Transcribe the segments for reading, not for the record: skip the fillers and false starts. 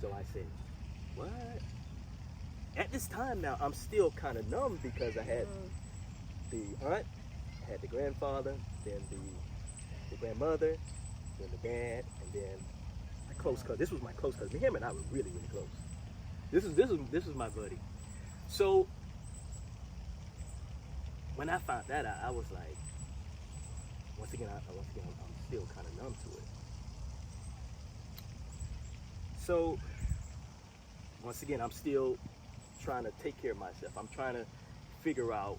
So I said, what? At this time now, I'm still kind of numb because I had the aunt, I had the grandfather, then the grandmother, then the dad, and then my close cousin. This was my close cousin. Him and I were really, really close. This is my buddy. So when I found that out, I was like, once again, I'm still kind of numb to it. So once again, I'm still trying to take care of myself. I'm trying to figure out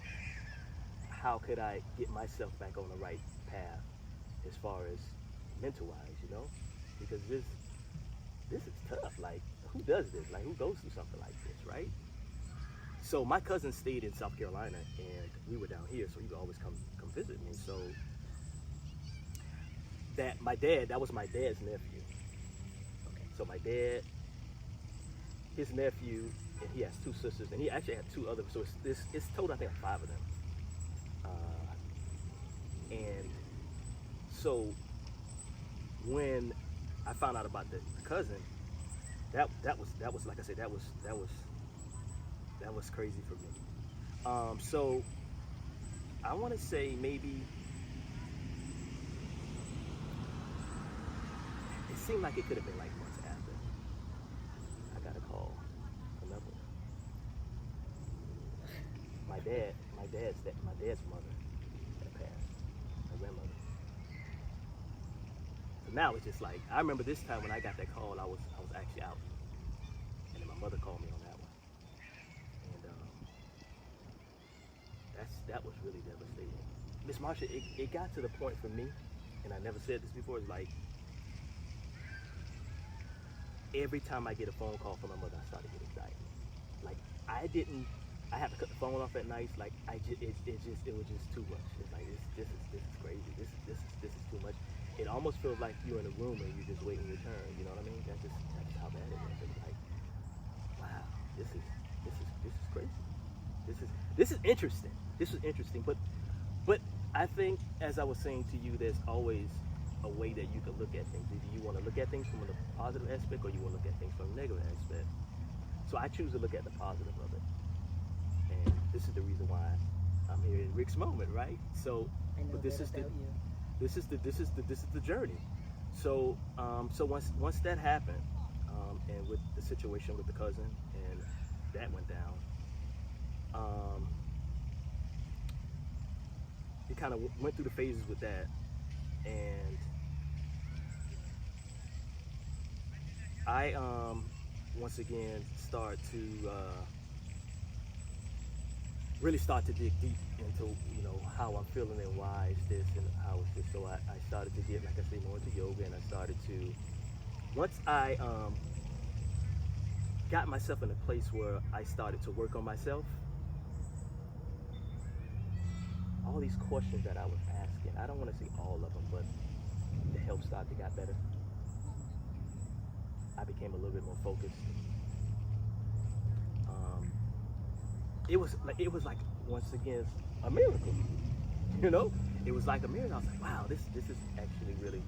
how could I get myself back on the right path as far as mental wise, you know, because this is tough. Like, who does this? Like, who goes through something like this, right? So my cousin stayed in South Carolina, and we were down here, so he would always come visit me. So that was my dad's nephew. Okay, so my dad, his nephew, and he has two sisters, and he actually had two others. So it's total, I think, 5 of them. And so when I found out about the cousin, that was like I said, that was crazy for me. So I want to say maybe it seemed like it could have been like months after I got a call. Another my dad's mother had passed, my grandmother. So now it's just like, I remember this time when I got that call, I was actually out, and then my mother called me on that one, and that was really devastating. Miss Marsha, it got to the point for me, and I never said this before, it's like every time I get a phone call from my mother, I start to get anxiety. Like, I have to cut the phone off at night. Like, it was just too much. It's like, this is crazy. This is too much. It almost feels like you're in a room and you're just waiting your turn. You know what I mean? That's how bad it was. It's like, wow, this is crazy. This is interesting. This is interesting. But I think, as I was saying to you, there's always a way that you can look at things. Either you want to look at things from the positive aspect, or you want to look at things from the negative aspect. So I choose to look at the positive of it. And this is the reason why I'm here in Rick's moment, right? So, but this is the journey. So once that happened, and with the situation with the cousin, and that went down, it kind of went through the phases with that, and I once again really start to dig deep into, you know, how I'm feeling and why it's this and how it's this. So I started to get, like I say, more into yoga, and I started to, once I got myself in a place where I started to work on myself, all these questions that I was asking, I don't want to say all of them, but the help started to get better. I became a little bit more focused. It was like once again a miracle, you know. It was like a miracle. I was like, wow, this is actually really.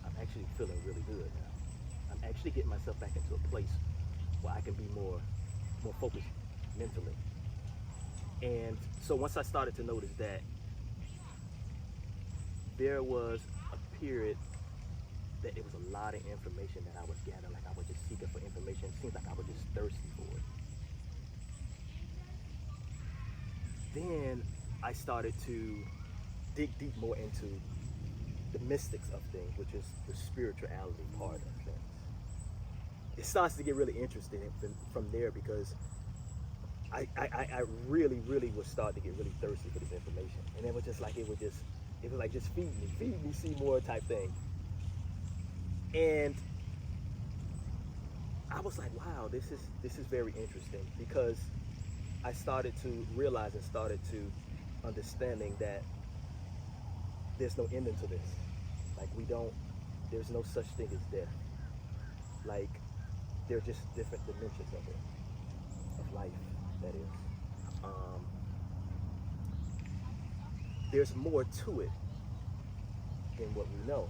I'm actually feeling really good now. I'm actually getting myself back into a place where I can be more focused mentally. And so once I started to notice that, there was a period that it was a lot of information that I was gathering. Like, I was just seeking for information. It seems like I was just thirsty for it. Then I started to dig deep more into the mystics of things, which is the spirituality part of things. It starts to get really interesting from there, because I really was starting to get really thirsty for this information. And it was just like, just feed me, see more type thing. And I was like, wow, this is very interesting, because I started to realize and started to understanding that there's no ending to this. Like, there's no such thing as death. Like, they're just different dimensions of it, of life, that is. There's more to it than what we know.